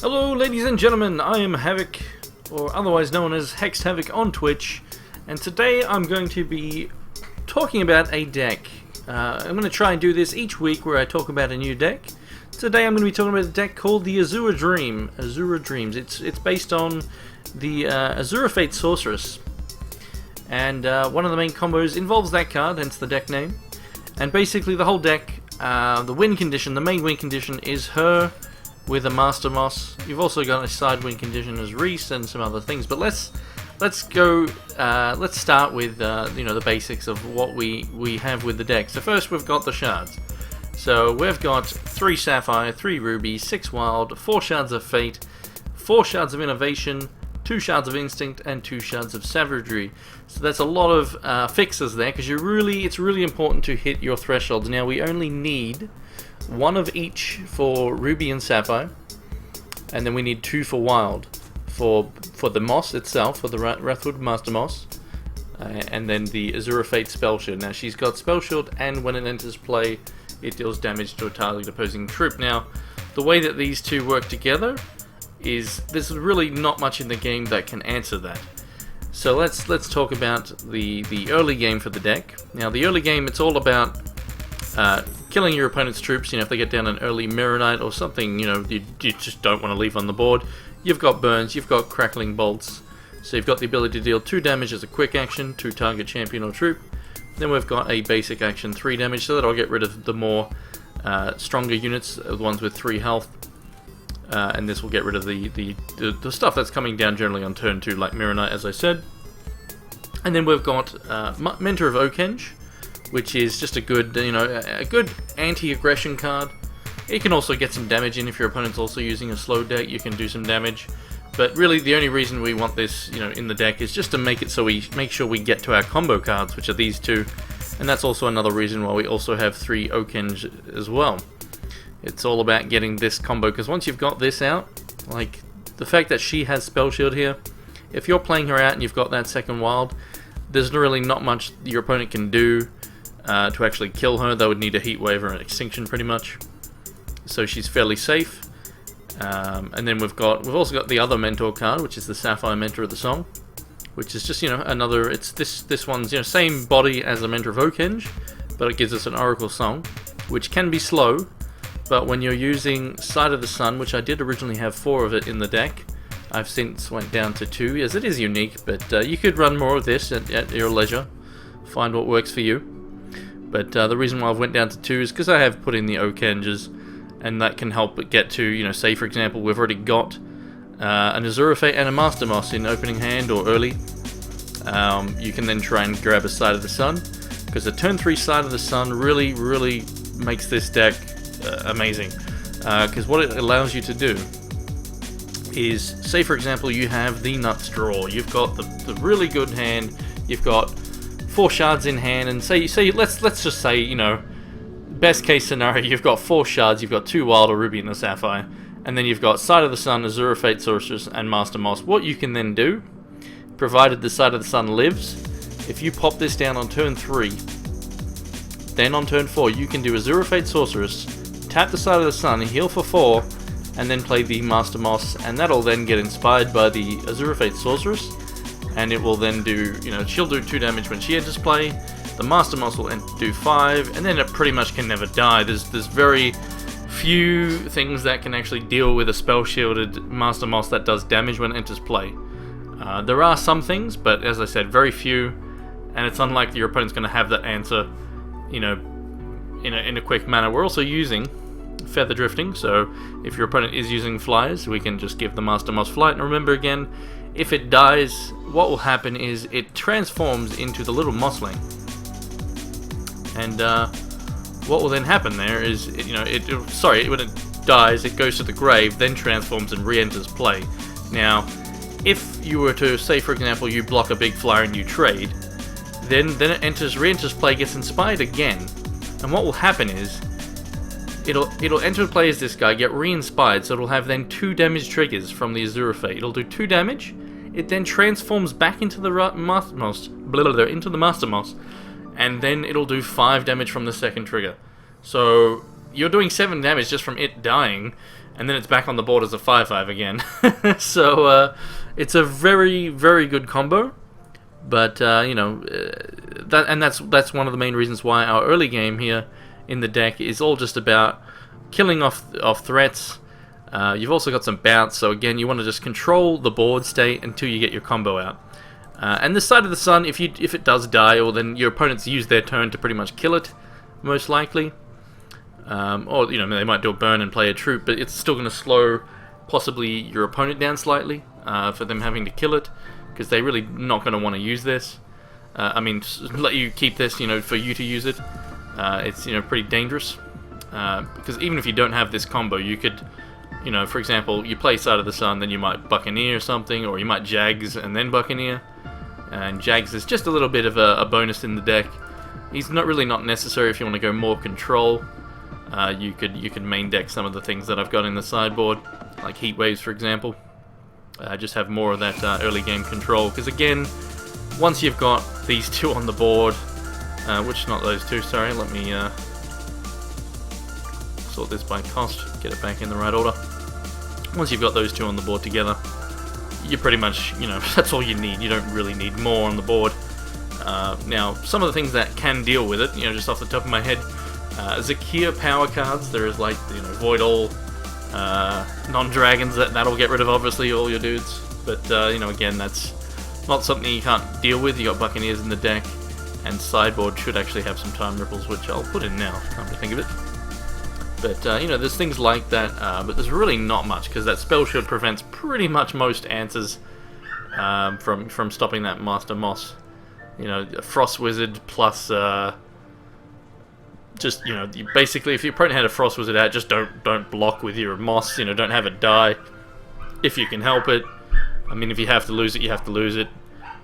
Hello ladies and gentlemen, I am Havoc, or otherwise known as HEX Havoc on Twitch, and today I'm going to be talking about a deck. I'm going to try and do this each week where I talk about a new deck. Today I'm going to be talking about a deck called the Azure Dreams. It's based on the Azurefate Sorceress, and one of the main combos involves that card, hence the deck name. And basically the whole deck, the win condition, the main win condition is her with a Master Moss. You've also got a side win condition as Reese and some other things. But let's go. Let's start with the basics of what we have with the deck. So first we've got the Shards. So we've got 3 Sapphire, 3 Ruby, 6 Wild, 4 Shards of Fate, 4 Shards of Innovation, 2 Shards of Instinct, and 2 Shards of Savagery. So that's a lot of fixes there, because it's really important to hit your thresholds. Now we only need 1 of each for Ruby and Sapphire, and then we need 2 for Wild, for the Moss itself, for the Wrathwood Master Moss, and then the Azurefate Spellshield. Now she's got Spellshield, and when it enters play, it deals damage to a target opposing troop. Now, the way that these two work together is there's really not much in the game that can answer that. So let's talk about the early game for the deck. Now, the early game, it's all about killing your opponent's troops. If they get down an early Mirror Knight or something, you just don't want to leave on the board. You've got burns, you've got crackling bolts, so you've got the ability to deal 2 damage as a quick action to target champion or troop. Then we've got a basic action 3 damage, so that'll get rid of the more stronger units, the ones with 3 health, and this will get rid of the stuff that's coming down generally on turn 2, like Mirror Knight, as I said. And then we've got Mentor of Okenge, which is just a good anti-aggression card. It can also get some damage in if your opponent's also using a slow deck. You can do some damage, but really the only reason we want this, in the deck is just to make it so we make sure we get to our combo cards, which are these 2, and that's also another reason why we also have 3 Okenge as well. It's all about getting this combo, because once you've got this out, like the fact that she has Spellshield here, if you're playing her out and you've got that second Wild, there's really not much your opponent can do to actually kill her. They would need a Heat Wave or an Extinction pretty much. So she's fairly safe. And then we've also got the other Mentor card, which is the Sapphire Mentor of the Song, which is just another. It's this one's same body as the Mentor of Okenge, but it gives us an Oracle Song, which can be slow. But when you're using Side of the Sun, which I did originally have 4 of it in the deck, I've since went down to 2. Yes, it is unique, but you could run more of this at your leisure. Find what works for you. But the reason why I've went down to 2 is because I have put in the Okenges, and that can help it get to, say for example, we've already got an Azurefate and a Master Moss in opening hand or early. You can then try and grab a Side of the Sun, because the turn 3 Side of the Sun really makes this deck amazing. Because what it allows you to do is, say for example you have the Nuts draw, you've got the really good hand, you've got 4 Shards in hand, and let's just say, best case scenario, you've got 4 Shards, you've got 2 Wild, a Ruby, and a Sapphire, and then you've got Side of the Sun, Azurefate Sorceress, and Master Moss. What you can then do, provided the Side of the Sun lives, if you pop this down on turn 3, then on turn 4 you can do Azurefate Sorceress, tap the Side of the Sun, heal for 4, and then play the Master Moss, and that'll then get inspired by the Azurefate Sorceress, and it will then do, she'll do 2 damage when she enters play. The Master Moss will do 5, and then it pretty much can never die. There's very few things that can actually deal with a spell-shielded Master Moss that does damage when it enters play. There are some things, but as I said, very few, and it's unlikely your opponent's going to have that answer, in a quick manner. We're also using Feather Drifting, so if your opponent is using Flyers, we can just give the Master Moss Flight, and remember again, if it dies, what will happen is it transforms into the little Mossling. And what will then happen there is, when it dies, it goes to the grave, then transforms and re-enters play. Now, if you were to, say for example, you block a big flyer and you trade, then it re-enters play, gets inspired again, and what will happen is, it'll enter play as this guy, get re-inspired, so it'll have then 2 damage triggers from the Azurefate. It'll do 2 damage, it then transforms back into the Master Moss, and then it'll do 5 damage from the second trigger. So you're doing 7 damage just from it dying, and then it's back on the board as a 5/5 again. So it's a very, very good combo. But you know, that's one of the main reasons why our early game here in the deck is all just about killing off threats. You've also got some bounce, so again, you want to just control the board state until you get your combo out. And this Side of the Sun, if it does die, or then your opponents use their turn to pretty much kill it, most likely. Or, you know, they might do a burn and play a troop, but it's still going to slow possibly your opponent down slightly for them having to kill it, because they're really not going to want to use this. I mean, let you keep this, you know, for you to use it. It's, you know, pretty dangerous, because even if you don't have this combo, you could, you know, for example, you play Side of the Sun, then you might Buccaneer or something, or you might Jags and then Buccaneer. And Jags is just a little bit of a bonus in the deck. He's not necessary if you want to go more control. You could main deck some of the things that I've got in the sideboard, like Heat Waves, for example. Just have more of that early game control, because again, once you've got these two on the board, which not those two, sorry, let me sort this by cost, get it back in the right order. Once you've got those two on the board together, you pretty much, you know, that's all you need. You don't really need more on the board. Now, some of the things that can deal with it, you know, just off the top of my head, Zakia power cards. There is, like, you know, Void All, non-dragons, that'll get rid of, obviously, all your dudes. But, you know, again, that's not something you can't deal with. You got Buccaneers in the deck, and sideboard should actually have some Time Ripples, which I'll put in now, come to think of it. But, you know, there's things like that, but there's really not much, because that spellshield prevents pretty much most answers from stopping that Master Moss. You know, a Frost Wizard plus, just, you know, basically, if your opponent had a Frost Wizard out, just don't block with your Moss, you know, don't have it die, if you can help it. I mean, if you have to lose it, you have to lose it.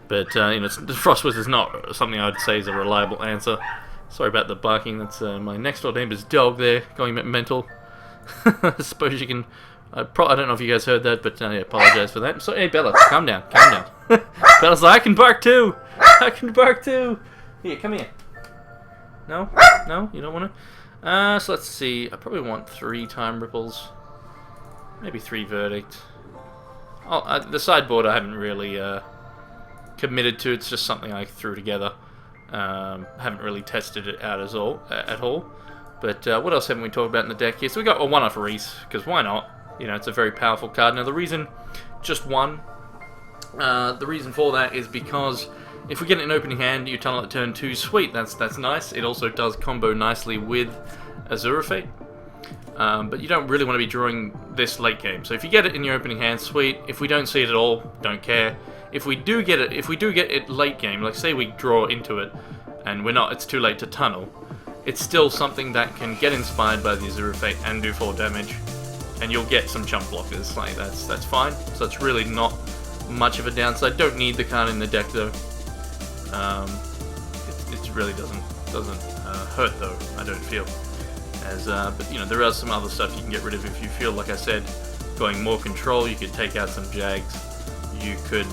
But, you know, the Frost Wizard's not something I would say is a reliable answer. Sorry about the barking, that's my next door neighbor's dog there, going mental. I suppose you can... I don't know if you guys heard that, but I apologize for that. So, hey, Bella, calm down, calm down. Bella's like, I can bark too! I can bark too! Here, come here. No? No? You don't want to? So let's see. I probably want 3 Time Ripples. Maybe 3 Verdict. Oh, the sideboard I haven't really committed to. It's just something I threw together. Haven't really tested it out at all. But what else haven't we talked about in the deck here? So we got a 1-off Reese, because why not? You know, it's a very powerful card. Now the reason, just one, the reason for that is because if we get an opening hand, you tunnel at turn 2, sweet, that's nice. It also does combo nicely with Azurefate. But you don't really want to be drawing this late game. So if you get it in your opening hand, sweet. If we don't see it at all, don't care. If we do get it late game, like say we draw into it, and it's too late to tunnel, it's still something that can get inspired by the Azurefate and do 4 damage, and you'll get some chump blockers. Like that's fine. So it's really not much of a downside. Don't need the card in the deck though. It really doesn't hurt though. I don't feel. But you know, there are some other stuff you can get rid of if you feel, like I said, going more control. You could take out some Jags. You could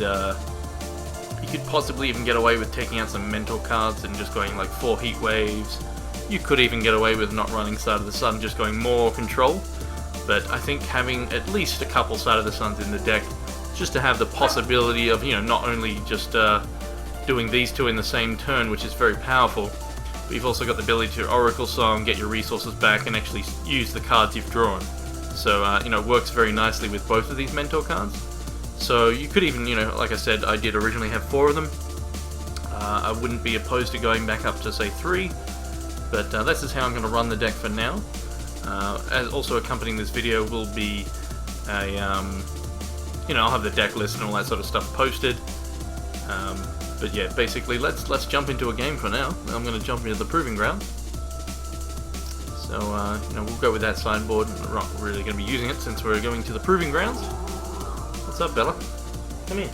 possibly even get away with taking out some mental cards and just going like 4 Heat Waves. You could even get away with not running Side of the Sun, just going more control. But I think having at least a couple Side of the Suns in the deck, just to have the possibility of, you know, not only just doing these 2 in the same turn, which is very powerful, but you've also got the ability to Oracle Song, get your resources back, and actually use the cards you've drawn. So, you know, it works very nicely with both of these mentor cards. So you could even, you know, like I said, I did originally have 4 of them. I wouldn't be opposed to going back up to, say, 3. But this is how I'm going to run the deck for now. As also accompanying this video will be a, you know, I'll have the deck list and all that sort of stuff posted. But yeah, basically, let's jump into a game for now. I'm going to jump into the Proving Ground. So, you know, we'll go with that sideboard. We're not really going to be using it since we're going to the Proving Grounds. What's up, Bella? Come here.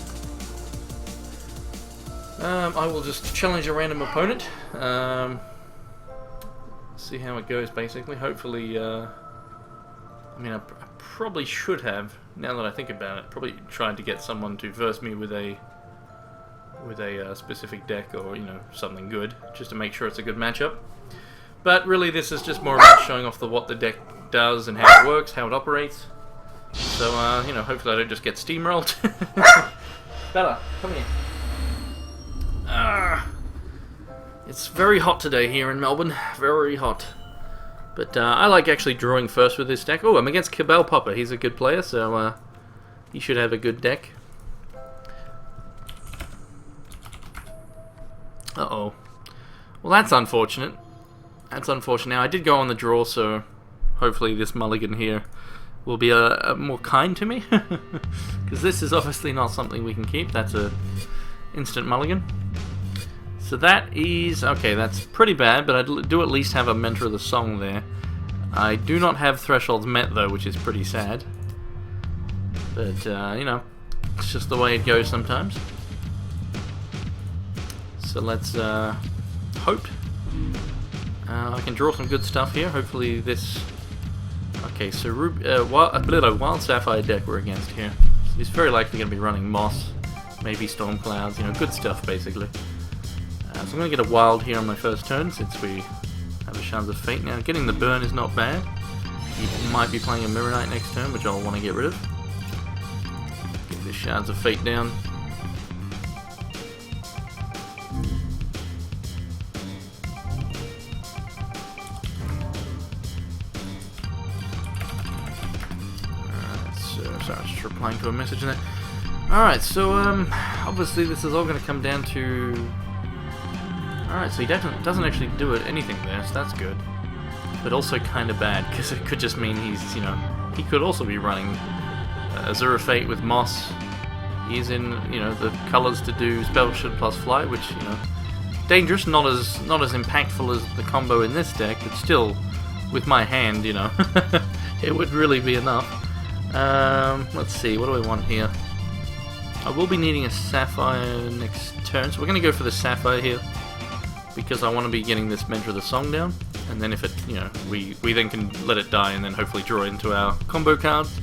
I will just challenge a random opponent. See how it goes, basically. Hopefully, I mean, I probably should have, now that I think about it, probably tried to get someone to verse me with a specific deck or, you know, something good, just to make sure it's a good matchup. But really, this is just more about showing off what the deck does and how it works, how it operates. So, you know, hopefully I don't just get steamrolled. Bella, come here. It's very hot today here in Melbourne. Very hot. But I like actually drawing first with this deck. Oh, I'm against Cabal Popper. He's a good player, so he should have a good deck. Uh-oh. Well, that's unfortunate. That's unfortunate. Now, I did go on the draw, so hopefully this mulligan here will be more kind to me. Because this is obviously not something we can keep. That's a instant mulligan. So that is... okay, that's pretty bad, but I do at least have a Mentor of the Song there. I do not have Thresholds met, though, which is pretty sad. But, you know, it's just the way it goes sometimes. So let's hope. I can draw some good stuff here. Hopefully this... okay, so Wild Sapphire deck we're against here. So he's very likely going to be running Moss, maybe Storm Clouds, you know, good stuff basically. So I'm going to get a Wild here on my first turn since we have a Shards of Fate. Now, getting the burn is not bad. He might be playing a Mirror Knight next turn, which I'll want to get rid of. Get the Shards of Fate down. Sorry, I was just replying to a message there. Alright, so obviously this is all going to come down to... alright, so he doesn't actually do anything there, so that's good. But also kind of bad, because it could just mean he's, you know... he could also be running Azurefate with Moss. He's in, you know, the colours to do Spellshield plus Flight, which, you know... dangerous, not as impactful as the combo in this deck, but still, with my hand, you know, it would really be enough. Let's see, what do I want here? I will be needing a Sapphire next turn, so we're going to go for the Sapphire here, because I want to be getting this Mentor of the Song down, and then if it, you know, we then can let it die and then hopefully draw it into our combo cards.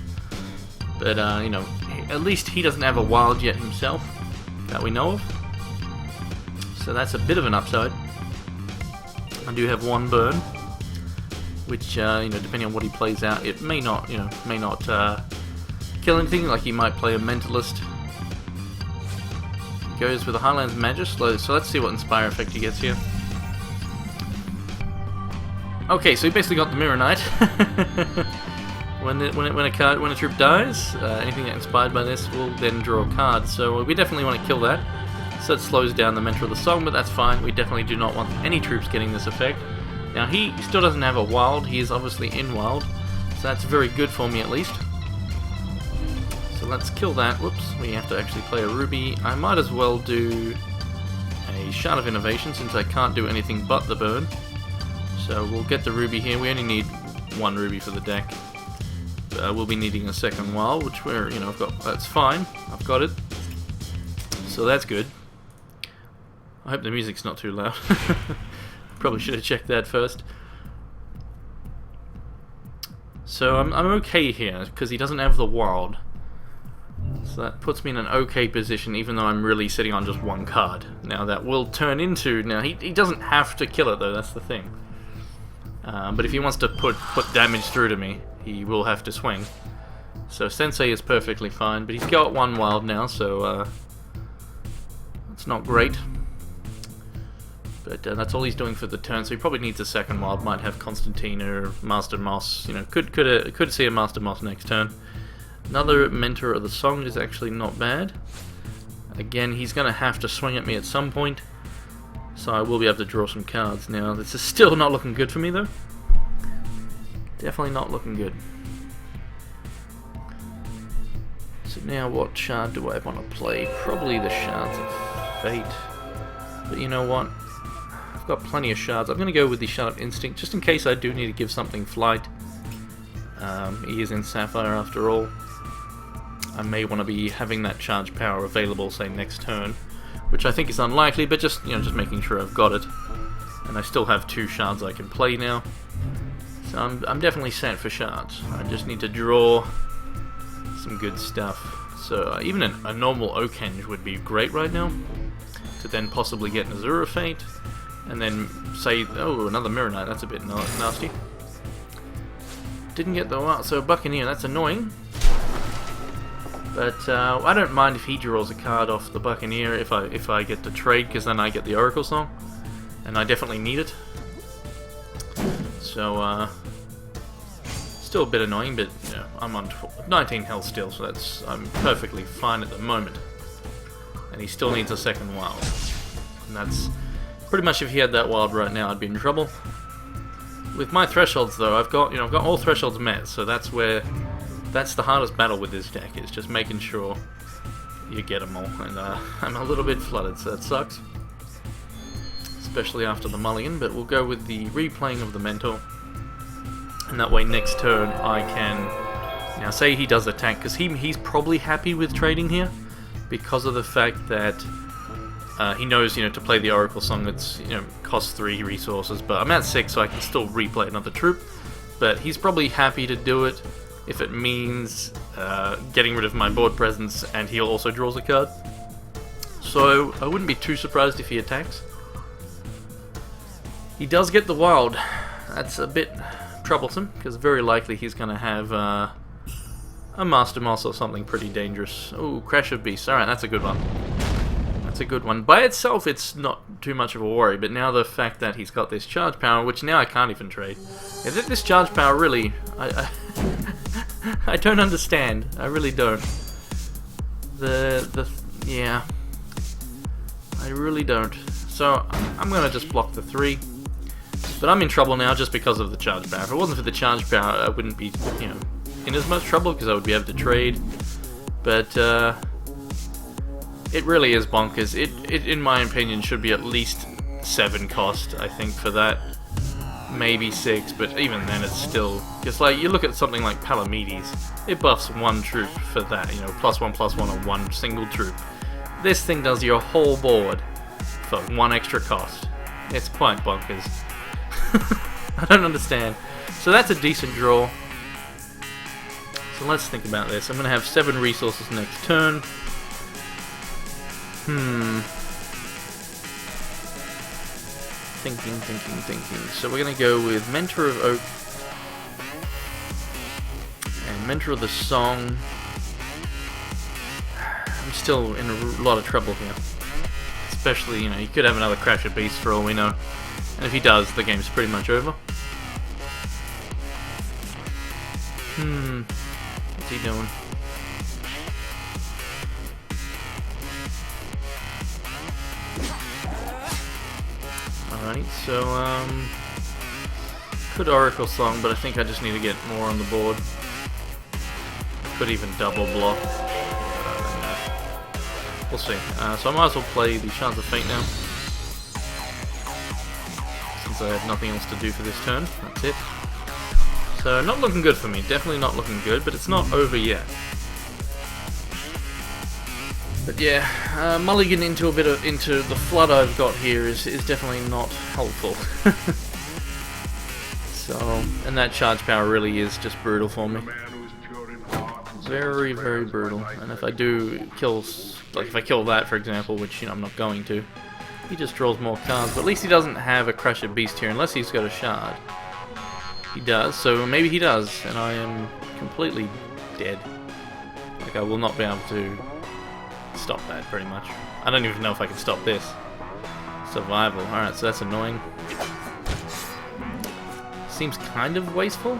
But, you know, at least he doesn't have a Wild yet himself, that we know of. So that's a bit of an upside. I do have one burn, which, you know, depending on what he plays out, it may not, you know, kill anything, like he might play a Mentalist. Goes with a Highlands Magus, so let's see what Inspire effect he gets here. Okay, so he basically got the Mirror Knight. when a troop dies, anything that's inspired by this will then draw a card, so we definitely want to kill that. So that slows down the Mentor of the Song, but that's fine. We definitely do not want any troops getting this effect. Now, he still doesn't have a Wild. He is obviously in Wild, so that's very good for me at least. So let's kill that. Whoops, we have to actually play a Ruby. I might as well do a Shard of Innovation since I can't do anything but the burn. So we'll get the Ruby here. We only need one Ruby for the deck. We'll be needing a second Wild, which we're, you know, I've got. That's fine. I've got it. So that's good. I hope the music's not too loud. Probably should have checked that first. So I'm okay here because he doesn't have the Wild. So that puts me in an okay position, even though I'm really sitting on just one card. Now that will turn into... now he doesn't have to kill it though, that's the thing. But if he wants to put damage through to me, he will have to swing. So Sensei is perfectly fine, but he's got one Wild now, so it's not great. But that's all he's doing for the turn, so he probably needs a second Wild. Might have Constantine or Master Moss. You know, could see a Master Moss next turn. Another Mentor of the Song is actually not bad. Again, he's going to have to swing at me at some point, so I will be able to draw some cards. Now, this is still not looking good for me, though. Definitely not looking good. So now, what shard do I want to play? Probably the Shards of Fate. But you know what? I've got plenty of shards. I'm going to go with the Shard of Instinct, just in case I do need to give something flight. He is in Sapphire after all. I may want to be having that charge power available, say, next turn, which I think is unlikely, but just, you know, just making sure I've got it. And I still have 2 shards I can play now. So I'm definitely set for shards. I just need to draw some good stuff. So even a normal Oakhenge would be great right now, to then possibly get an Azurefate. and then say, oh, another Mirror Knight, that's a bit nasty. Didn't get the wild, so Buccaneer, that's annoying. But I don't mind if he draws a card off the Buccaneer if I get to trade, because then I get the Oracle Song, and I definitely need it. So still a bit annoying, but you know, I'm on 19 health still, so I'm perfectly fine at the moment. And he still needs a second wild, and that's pretty much, if he had that wild right now, I'd be in trouble. With my thresholds though, I've got all thresholds met, so that's the hardest battle with this deck, is just making sure you get them all. And I'm a little bit flooded, so that sucks, especially after the mulligan. But we'll go with the replaying of the Mentor, and that way next turn I can now say he does attack, because he's probably happy with trading here because of the fact that he knows, to play the Oracle Song that's, costs 3 resources, but I'm at 6, so I can still replay another troop. But he's probably happy to do it if it means getting rid of my board presence, and he also draws a card. So I wouldn't be too surprised if he attacks. He does get the wild. That's a bit troublesome, because very likely he's going to have a Master Moss or something pretty dangerous. Oh, Crash of Beasts. Alright, that's a good one. That's a good one. By itself, it's not too much of a worry, but now the fact that he's got this charge power, which now I can't even trade. Yeah, this charge power really, I don't understand. I really don't. Yeah, I really don't. So I'm gonna just block the 3, but I'm in trouble now just because of the charge power. If it wasn't for the charge power, I wouldn't be, in as much trouble, because I would be able to trade. But it really is bonkers. It, in my opinion, should be at least 7 cost, I think, for that. Maybe 6, but even then it's still... Because, like, you look at something like Palamedes, it buffs 1 troop for that, +1/+1 on 1 single troop. This thing does your whole board for 1 extra cost. It's quite bonkers. I don't understand. So that's a decent draw. So let's think about this. I'm going to have 7 resources next turn. Thinking. So we're going to go with Mentor of Oak and Mentor of the Song. I'm still in a lot of trouble here. Especially, he could have another Crash of Beasts for all we know. And if he does, the game's pretty much over. What's he doing? Alright, so, could Oracle Song, but I think I just need to get more on the board. Could even double block. We'll see. So I might as well play the Shards of Fate now, since I have nothing else to do for this turn. That's it. So not looking good for me. Definitely not looking good, but it's not over yet. But yeah, mulligan into the flood I've got here is definitely not helpful. So, and that charge power really is just brutal for me. Very, very brutal. And if I do kill, like if I kill that, for example, which I'm not going to, he just draws more cards. But at least he doesn't have a Crusher Beast here, unless he's got a Shard. He does, so maybe he does, and I am completely dead. Like, I will not be able to stop that, pretty much. I don't even know if I can stop this. Survival. Alright, so that's annoying. Seems kind of wasteful,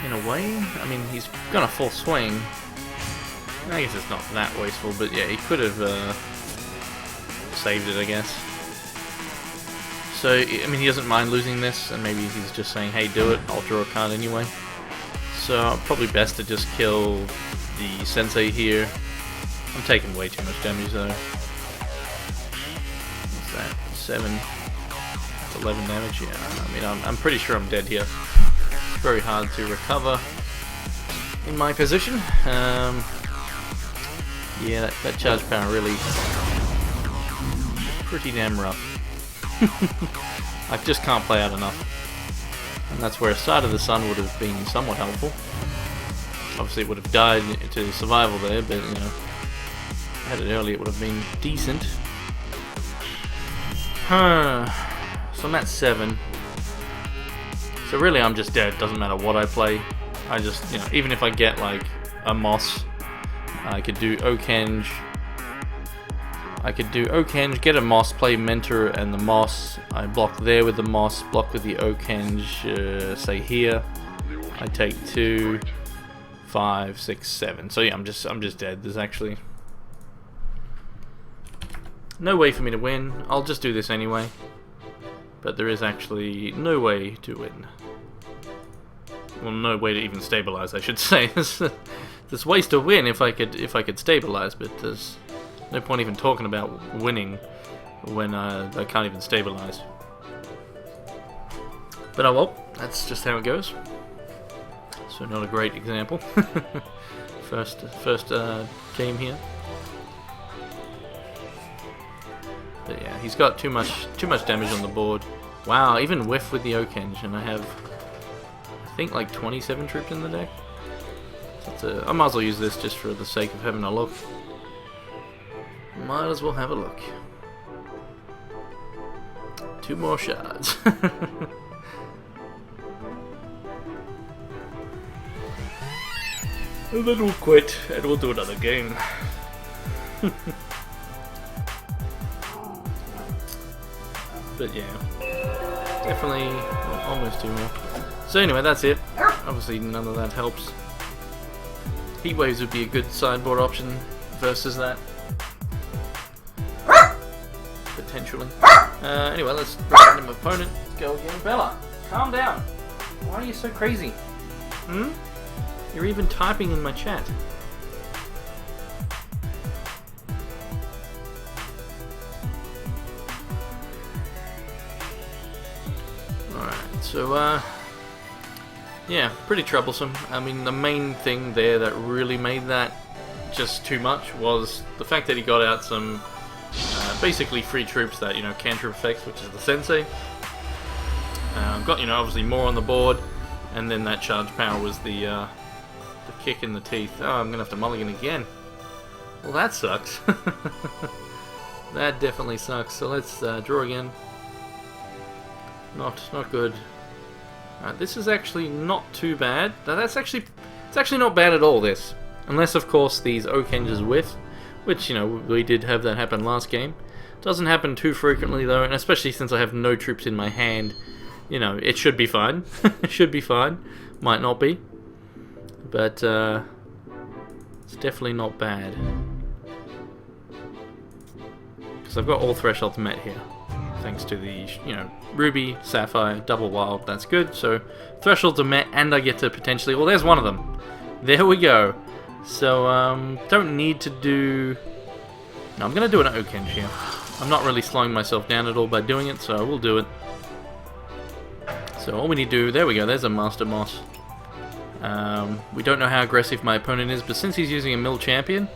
in a way. I mean, he's gonna full swing. I guess it's not that wasteful, but yeah, he could have saved it, I guess. So, I mean, he doesn't mind losing this, and maybe he's just saying, hey, do it, I'll draw a card anyway. So, probably best to just kill the Sensei here. I'm taking way too much damage, though. What's that? 7. That's 11 damage, yeah. I mean, I'm pretty sure I'm dead here. It's very hard to recover in my position. Yeah, that charge power really pretty damn rough. I just can't play out enough. And that's where a Side of the Sun would have been somewhat helpful. Obviously it would have died to survival there, but had it early it would have been decent. So I'm at 7. So really I'm just dead, doesn't matter what I play. I just, you know, even if I get like a Moss, I could do Okenge. Get a Moss, play Mentor and the Moss. I block there with the Moss, block with the Okenge, say here. I take 2, 5, 6, 7. So yeah, I'm just dead. There's actually no way for me to win. I'll just do this anyway. But there is actually no way to win. Well, no way to even stabilize, I should say. There's ways to win if I could stabilize, but there's no point even talking about winning when I can't even stabilize. But oh well, that's just how it goes. So not a great example. first game here. But yeah, he's got too much damage on the board. Wow, even whiff with the Okenge, and I have, I think, like 27 troops in the deck. So I might as well use this just for the sake of having a look. Might as well have a look. 2 more shards. And then we'll quit and we'll do another game. But yeah, definitely almost 2 more. So anyway, that's it. Obviously none of that helps. Heat waves would be a good sideboard option versus that. Potentially. Anyway, let's bring in an opponent. Let's go again. Bella, calm down. Why are you so crazy? You're even typing in my chat. Alright, so yeah, pretty troublesome. I mean, the main thing there that really made that just too much was the fact that he got out some basically free troops that, you know, cantrip effects, which is the Sensei. Got, you know, obviously more on the board, and then that charge power was the kick in the teeth. Oh, I'm gonna have to mulligan again. Well, that sucks. That definitely sucks. So let's draw again. Not good. This is actually not too bad. It's actually not bad at all, this. Unless, of course, these Okenges whiff, which, you know, we did have that happen last game. Doesn't happen too frequently, though, and especially since I have no troops in my hand, you know, it should be fine. It should be fine. Might not be. But, it's definitely not bad. Because I've got all thresholds met here. Thanks to the, you know, Ruby, Sapphire, Double Wild, that's good. So, thresholds are met, and I get to potentially... Well, there's one of them. There we go. So, don't need to do... No, I'm going to do an Okenge here. I'm not really slowing myself down at all by doing it, so I will do it. So, all we need to do... There we go, there's a Master Moss. We don't know how aggressive my opponent is, but since he's using a mill champion,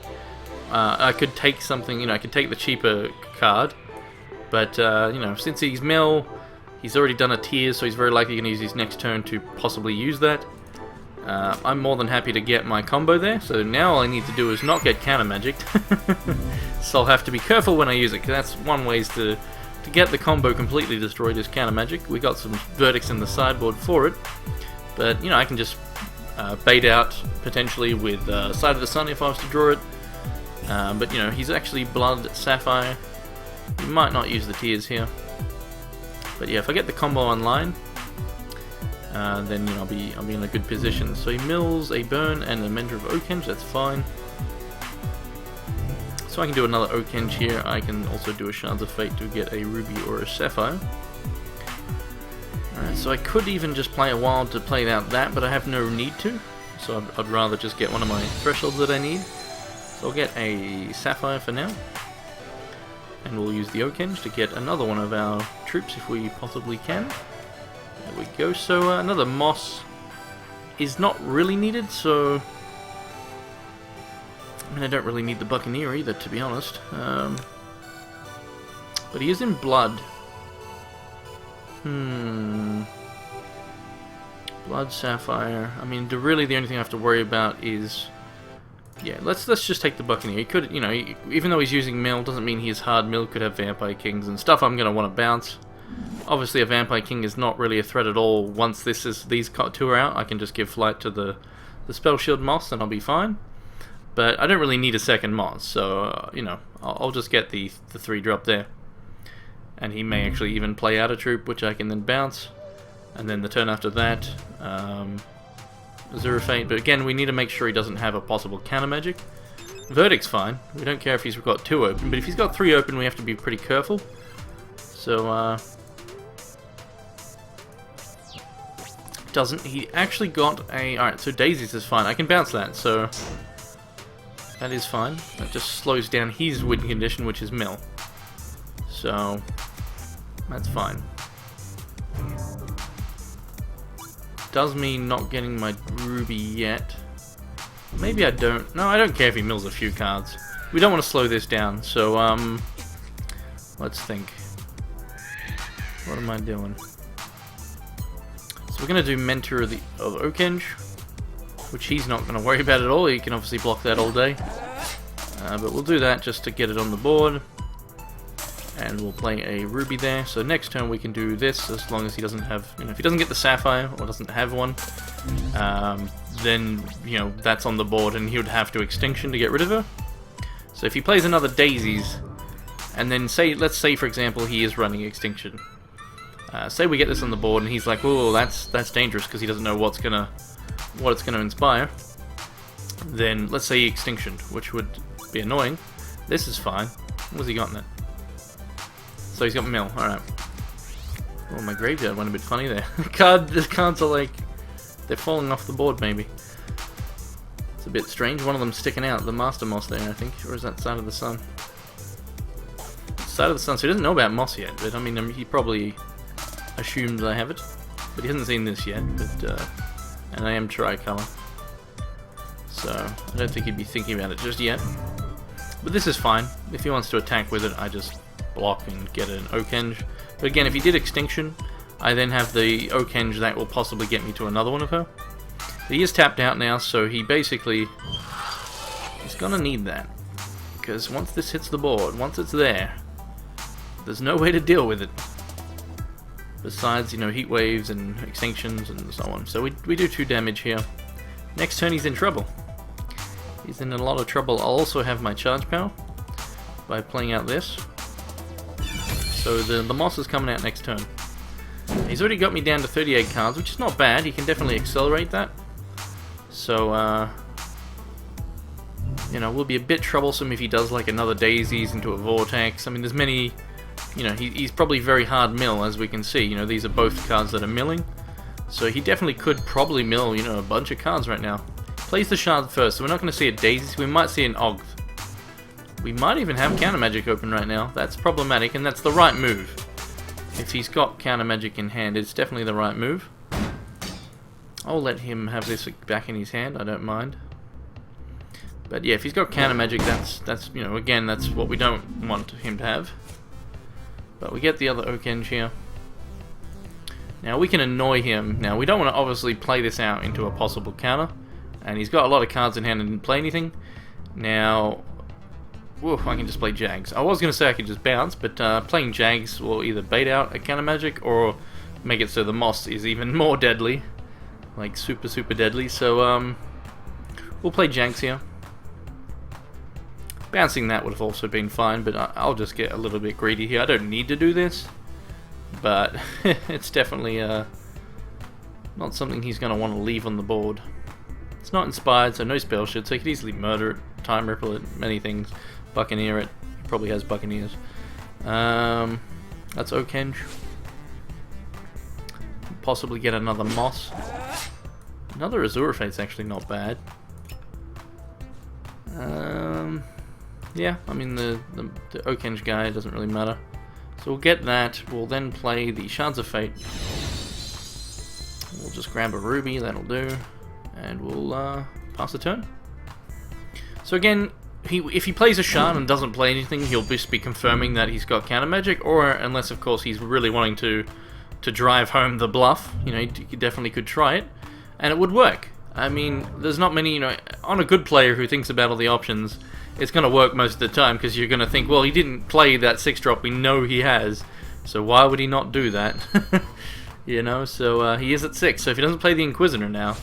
I could take something, you know, I could take the cheaper card. But, you know, since he's mill, he's already done a tier, so he's very likely going to use his next turn to possibly use that. I'm more than happy to get my combo there, so now all I need to do is not get counter magicked. So I'll have to be careful when I use it, because that's one way to get the combo completely destroyed is counter magic. We got some verdicts in the sideboard for it, but, you know, I can just bait out potentially with Side of the Sun if I was to draw it. But, you know, he's actually Blood Sapphire. You might not use the tiers here. But yeah, if I get the combo online, then, you know, I'll be in a good position. So he mills a burn and a Mentor of Okenge, that's fine. So I can do another Okenge here. I can also do a Shards of Fate to get a Ruby or a Sapphire. Alright, so I could even just play a Wild to play out that, but I have no need to. So I'd rather just get one of my thresholds that I need. So I'll get a Sapphire for now. And we'll use the Okenge to get another one of our troops if we possibly can. There we go. So another Moss is not really needed, so... I mean, I don't really need the Buccaneer either, to be honest. But he is in Blood. Blood Sapphire. I mean, really the only thing I have to worry about is Yeah, let's just take the Buccaneer. He could, you know, even though he's using mill, doesn't mean he is hard mill. Could have Vampire Kings and stuff. I'm gonna want to bounce. Obviously, a Vampire King is not really a threat at all. Once these two are out, I can just give flight to the spellshield Moss, and I'll be fine. But I don't really need a second Moss, so you know, I'll just get the 3-drop there. And he may actually even play out a troop, which I can then bounce. And then the turn after that, Azurefate. But again, we need to make sure he doesn't have a possible counter magic. Verdict's fine. We don't care if he's got 2 open, but if he's got 3 open, we have to be pretty careful. So, doesn't he actually got a... Alright, so Daisies is fine. I can bounce that, so that is fine. That just slows down his win condition, which is mill. So that's fine. Does mean not getting my ruby yet. Maybe I don't. No, I don't care if he mills a few cards. We don't want to slow this down, so let's think. What am I doing? So we're going to do Mentor of Okenge, which he's not going to worry about at all. He can obviously block that all day. But we'll do that just to get it on the board. And we'll play a ruby there. So next turn we can do this, as long as he doesn't have, you know, if he doesn't get the Sapphire or doesn't have one, then, you know, that's on the board and he would have to Extinction to get rid of her. So if he plays another Daisies, and then let's say for example he is running Extinction. Say we get this on the board and he's like, oh, that's dangerous because he doesn't know what it's gonna inspire. Then let's say Extinction, which would be annoying. This is fine. What's he got in it? So he's got mill. Alright. Oh, my graveyard went a bit funny there. The cards are like, they're falling off the board maybe. It's a bit strange. One of them's sticking out. The Master Moss there, I think. Or is that Side of the Sun? Side of the Sun. So he doesn't know about Moss yet, but I mean, he probably assumed I have it. But he hasn't seen this yet. But and I am tricolor. So I don't think he'd be thinking about it just yet. But this is fine. If he wants to attack with it, I just block and get an Okenge. But again, if he did Extinction, I then have the Okenge that will possibly get me to another one of her. He is tapped out now, so he basically is gonna need that. Because once this hits the board, once it's there, there's no way to deal with it. Besides, you know, heat waves and extinctions and so on. So we do 2 damage here. Next turn he's in trouble. He's in a lot of trouble. I'll also have my charge power by playing out this. So the Moss is coming out next turn. He's already got me down to 38 cards, which is not bad. He can definitely accelerate that. So, you know, will be a bit troublesome if he does like another Daisies into a Vortex. I mean, there's many, you know, he's probably very hard mill, as we can see. You know, these are both cards that are milling. So he definitely could probably mill, you know, a bunch of cards right now. Plays the Shard first, so we're not going to see a Daisies. We might see an Ogth. We might even have counter magic open right now. That's problematic, and that's the right move. If he's got counter magic in hand, it's definitely the right move. I'll let him have this back in his hand. I don't mind. But yeah, if he's got counter magic, that's you know, again, that's what we don't want him to have. But we get the other Okenge here. Now we can annoy him. Now we don't want to obviously play this out into a possible counter, and he's got a lot of cards in hand and didn't play anything. Now. Woof, I can just play Jags. I was going to say I could just bounce, but playing Jags will either bait out a counter magic or make it so the Moss is even more deadly. Like super, super deadly. So, we'll play Jags here. Bouncing that would have also been fine, but I'll just get a little bit greedy here. I don't need to do this, but it's definitely not something he's going to want to leave on the board. It's not inspired, so no spellshield, so he could easily murder it, time ripple it, many things. Buccaneer it. He probably has Buccaneers. That's Okenge. Possibly get another Moss. Another Azurefate's actually not bad. Yeah, I mean the Okenge guy doesn't really matter. So we'll get that. We'll then play the Shards of Fate. We'll just grab a ruby, that'll do. And we'll pass the turn. So again, if he plays a Shard and doesn't play anything, he'll just be confirming that he's got counter magic, or unless of course he's really wanting to drive home the bluff, you know, he definitely could try it, and it would work. I mean, there's not many, on a good player who thinks about all the options, it's going to work most of the time, because you're going to think, well, he didn't play that 6-drop, we know he has, so why would he not do that? So he is at 6, so if he doesn't play the Inquisitor now,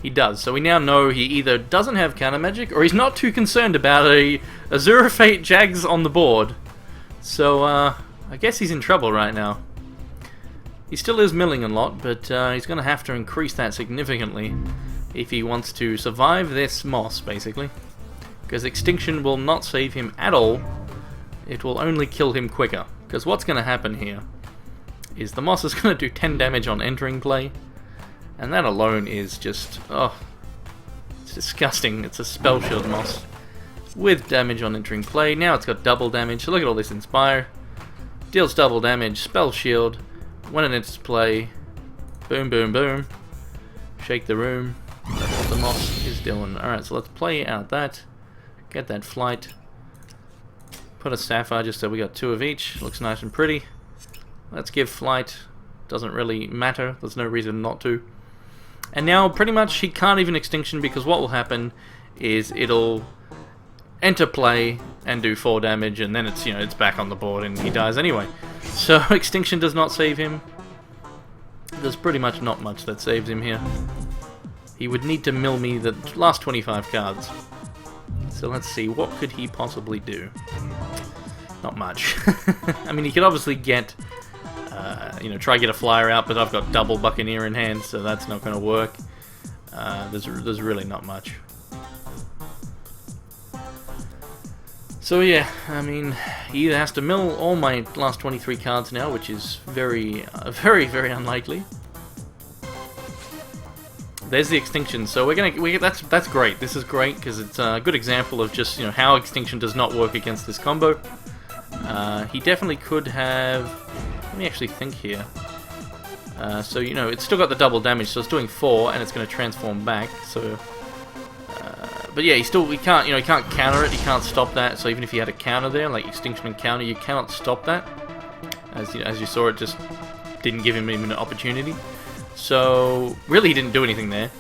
he does. So we now know he either doesn't have counter magic, or he's not too concerned about a Azurefate Jags on the board. So, I guess he's in trouble right now. He still is milling a lot, but he's going to have to increase that significantly if he wants to survive this moss, basically. Because Extinction will not save him at all. It will only kill him quicker. Because what's going to happen here is the moss is going to do 10 damage on entering play. And that alone is just, it's disgusting. It's a spellshield moss with damage on entering play. Now it's got double damage. So look at all this Inspire. Deals double damage, spell shield. When it enters play, boom, boom, boom. Shake the room. That's what the moss is doing. Alright, so let's play out that. Get that flight. Put a Sapphire just so we got 2 of each. Looks nice and pretty. Let's give flight. Doesn't really matter. There's no reason not to. And now pretty much he can't even Extinction, because what will happen is it'll enter play and do 4 damage, and then it's it's back on the board and he dies anyway. So Extinction does not save him. There's pretty much not much that saves him here. He would need to mill me the last 25 cards. So let's see, what could he possibly do? Not much. I mean, he could obviously get, try get a flyer out, but I've got double Buccaneer in hand, so that's not going to work. There's really not much. So yeah, I mean, he either has to mill all my last 23 cards now, which is very, very unlikely. There's the Extinction, so that's great. This is great because it's a good example of just how Extinction does not work against this combo. He definitely could have. Let me actually think here. So it's still got the double damage, so it's doing 4, and it's going to transform back. So. But yeah, he can't, he can't counter it, he can't stop that, so even if he had a counter there, like Extinction and counter, you cannot stop that. As you saw, it just didn't give him even an opportunity. So, really he didn't do anything there.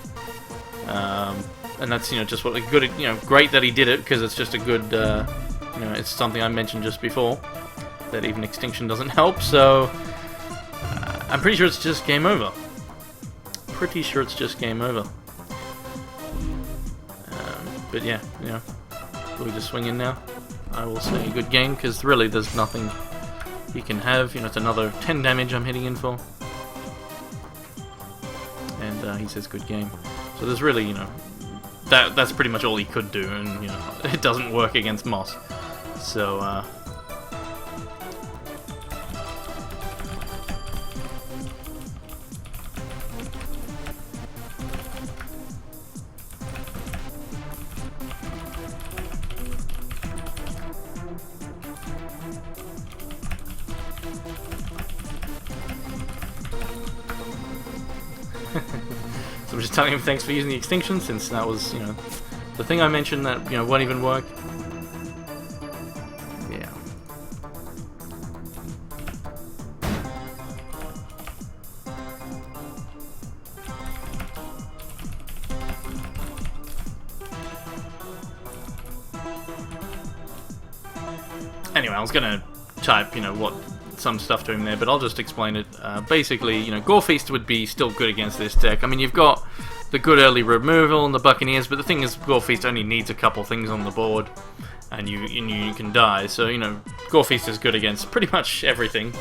And that's, just what a good, great that he did it, because it's just a good, it's something I mentioned just before, that even Extinction doesn't help, so I'm pretty sure it's just game over. Pretty sure it's just game over. But yeah, we just swing in now. I will say good game, because really there's nothing he can have. It's another 10 damage I'm hitting in for. And he says good game. So there's really, that's pretty much all he could do, and it doesn't work against Moss. So so I'm just telling him thanks for using the Extinction, since that was, the thing I mentioned that, won't even work. Yeah. Anyway, I was gonna type, some stuff to him there, but I'll just explain it. Basically, Gore Feast would be still good against this deck. I mean, you've got the good early removal and the Buccaneers, but the thing is, Gore Feast only needs a couple things on the board, and you can die. So, Gore Feast is good against pretty much everything.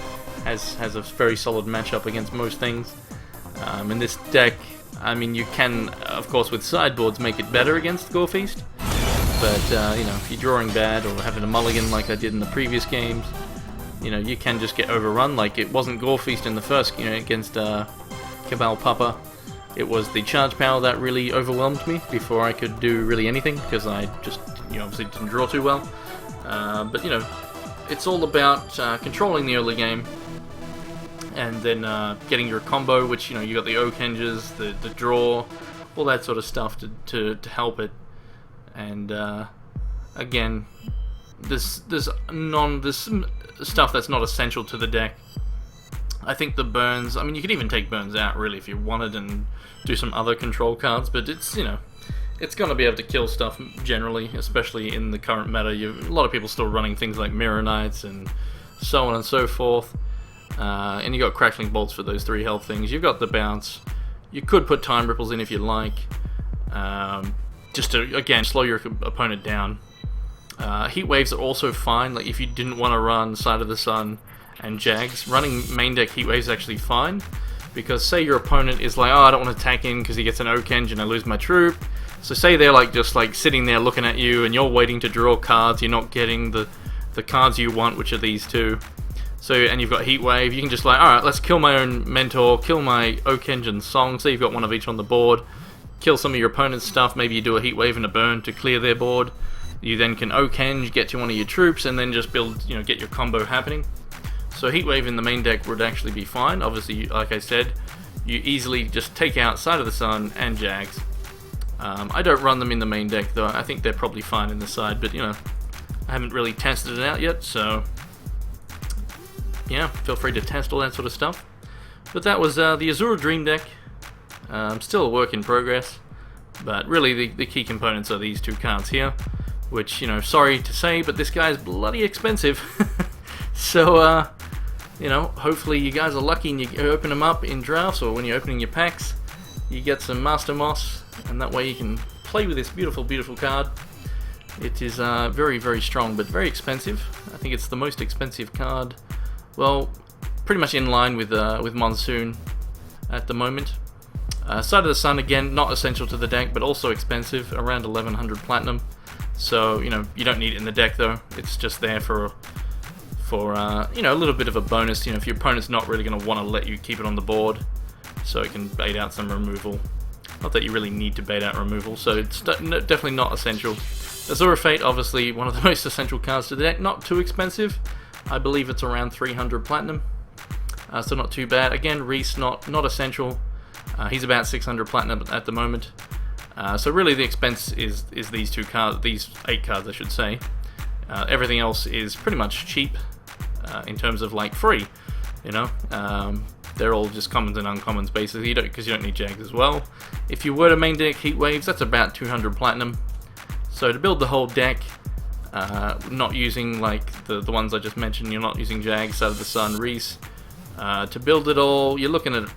Has a very solid matchup against most things. In this deck, I mean, you can, of course, with sideboards, make it better against Gore Feast. But, if you're drawing bad or having a mulligan like I did in the previous games, you can just get overrun. Like, it wasn't Gore Feast in the first, against Cabal Papa. It was the charge power that really overwhelmed me before I could do really anything, because I just, obviously didn't draw too well. But, it's all about controlling the early game, and then getting your combo, which, you got the Oak Hinges, the draw, all that sort of stuff to help it. And, again, there's stuff that's not essential to the deck. I think the burns, I mean, you could even take burns out, really, if you wanted, and do some other control cards, but it's, you know, it's going to be able to kill stuff generally, especially in the current meta. A lot of people still running things like Mirror Knights and so on and so forth. And you got Crackling Bolts for those 3 health things. You've got the bounce. You could put Time Ripples in if you like, just to, again, slow your opponent down. Heat Waves are also fine. Like, if you didn't want to run Side of the Sun and Jags, running main deck Heat Waves is actually fine, because say your opponent is like, oh, I don't want to attack him because he gets an Oak Engine, I lose my troop. So say they're like just like sitting there looking at you, and you're waiting to draw cards. You're not getting the cards you want, which are these 2. So, and you've got Heat Wave. You can just like, all right, let's kill my own Mentor, kill my Oak Engine Song. So you've got one of each on the board. Kill some of your opponent's stuff. Maybe you do a Heat Wave and a burn to clear their board. You then can Oak Engine, get to one of your troops, and then just build, you know, get your combo happening. So Heat Wave in the main deck would actually be fine. Obviously, like I said, you easily just take out Side of the Sun and Jags. I don't run them in the main deck, though. I think they're probably fine in the side, but, you know, I haven't really tested it out yet, so yeah, feel free to test all that sort of stuff. But that was the Azure Dream deck. Still a work in progress, but really the key components are these 2 cards here, which, you know, sorry to say, but this guy's bloody expensive. So, you know, hopefully you guys are lucky and you open them up in drafts, or when you're opening your packs, you get some Master Moss, and that way you can play with this beautiful, beautiful card. It is very, very strong, but very expensive. I think it's the most expensive card, well, pretty much in line with Monsoon at the moment. Side of the Sun, again, not essential to the deck, but also expensive, around 1100 platinum. So, you know, you don't need it in the deck, though. It's just there for you know, a little bit of a bonus. You know, if your opponent's not really going to want to let you keep it on the board, so it can bait out some removal. Not that you really need to bait out removal, so it's definitely not essential. Azurefate, obviously one of the most essential cards to the deck. Not too expensive. I believe it's around 300 platinum, so not too bad. Again, Reese, not essential. He's about 600 platinum at the moment. So really the expense is these 2 cards, these 8 cards I should say. Everything else is pretty much cheap in terms of like free, you know. They're all just commons and uncommons basically, because you don't need Jags as well. If you were to main deck Heat Waves, that's about 200 platinum. So to build the whole deck, not using like the ones I just mentioned, you're not using Jags, Side of the Sun, Reese. To build it all, you're looking at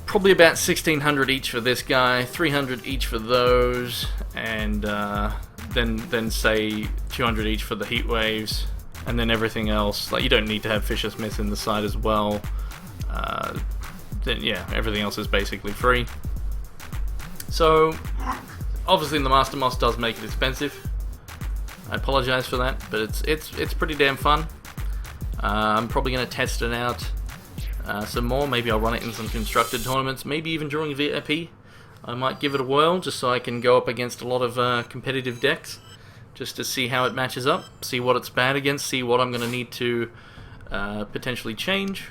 probably about 1600 each for this guy, 300 each for those, and then say 200 each for the Heat Waves. And then everything else, like you don't need to have Fisher Smith in the side as well. Then yeah, everything else is basically free. So obviously the Master Moss does make it expensive. I apologize for that, but it's pretty damn fun. I'm probably going to test it out some more. Maybe I'll run it in some constructed tournaments. Maybe even during VIP, I might give it a whirl just so I can go up against a lot of competitive decks, just to see how it matches up, see what it's bad against, see what I'm going to need to potentially change.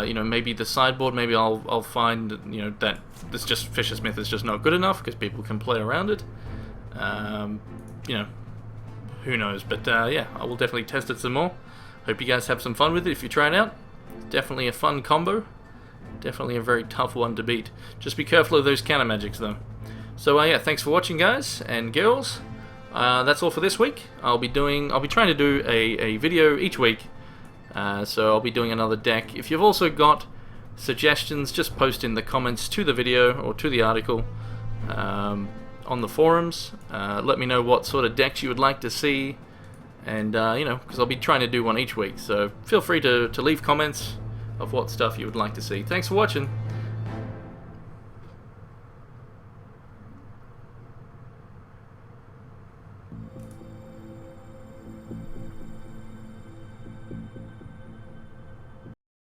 You know, maybe the sideboard, maybe I'll find, you know, that this just Fisher Smith is just not good enough because people can play around it. You know, who knows? But yeah, I will definitely test it some more. Hope you guys have some fun with it if you try it out. Definitely a fun combo. Definitely a very tough one to beat. Just be careful of those counter magics though. So yeah, thanks for watching, guys and girls. That's all for this week. I'll be trying to do a video each week. So I'll be doing another deck. If you've also got suggestions, just post in the comments to the video or to the article on the forums. Let me know what sort of decks you would like to see, and you know, because I'll be trying to do one each week. So feel free to leave comments of what stuff you would like to see. Thanks for watching.